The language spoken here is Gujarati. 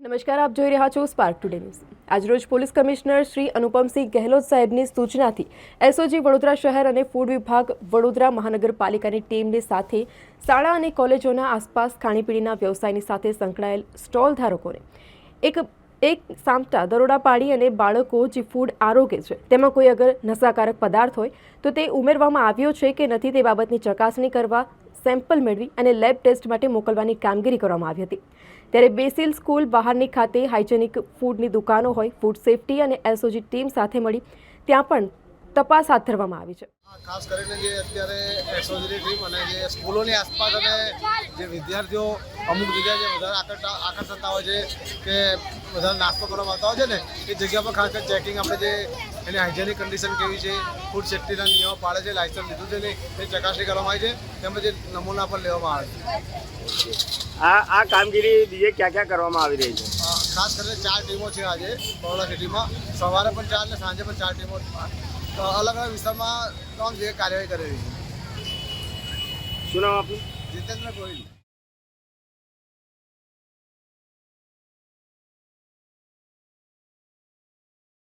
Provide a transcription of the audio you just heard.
નમસ્કાર, આપ જોઈ રહ્યા છો સ્પાર્ક ટુડે ન્યૂઝ। આજરોજ પોલીસ કમિશનર શ્રી અનુપમસિંહ ગેહલોત સાહેબની સૂચનાથી એસઓજી વડોદરા શહેર અને ફૂડ વિભાગ વડોદરા મહાનગરપાલિકાની ટીમની સાથે શાળા અને કોલેજોના આસપાસ ખાણીપીણીના વ્યવસાયની સાથે સંકળાયેલ સ્ટોલ ધારકોને એક સામટા દરોડા પાડી અને બાળકો જે ફૂડ આરોગ્ય છે તેમાં કોઈ અગર નશાકારક પદાર્થ હોય તો તે ઉમેરવામાં આવ્યો છે કે નથી તે બાબતની ચકાસણી કરવા સેમ્પલ મેળવી અને લેબ ટેસ્ટ માટે મોકલવાની કામગીરી કરવામાં આવી હતી। ત્યારે બેસિલ સ્કૂલ બહારની ખાતે હાઇજેનિક ફૂડની દુકાનો હોય, ફૂડ સેફટી અને એસઓજી ટીમ સાથે મળી ત્યાં પણ તપાસ હાથ ધરવામાં આવી છે। ખાસ કરીને જે અત્યારે એસઓજીની ટીમ અને જે સ્કૂલોની આસપાસ અને જે વિદ્યાર્થીઓ અમુક જગ્યાએ જે વધારે આકર્ષતા હોય છે કે વધારે નાસ્તો કરવામાં આવતા હોય છે ને એ જગ્યા પર ખાસ કરીને ચેકિંગ આપણે જે એની હાઇજેનિક કન્ડિશન કેવી છે, ફૂડ સેફ્ટીના નિયમો પાળે છે, લાયસન્સ લીધું છે ને એ ચકાસણી કરવામાં આવી છે, તેમજ જે નમૂના પણ લેવામાં આવે છે। આ કામગીરી બીજે ક્યાં ક્યાં કરવામાં આવી રહી છે? ખાસ કરીને 4 ટીમો છે આજે બરોડા સિટીમાં, સવારે પણ 4 અને સાંજે પણ 4 ટીમો અલગ અલગ વિસ્તારમાં 3 જગ્યાએ કાર્યવાહી કરી રહી છે। શું નામ આપનું? જીતેન્દ્ર ગોહિલ।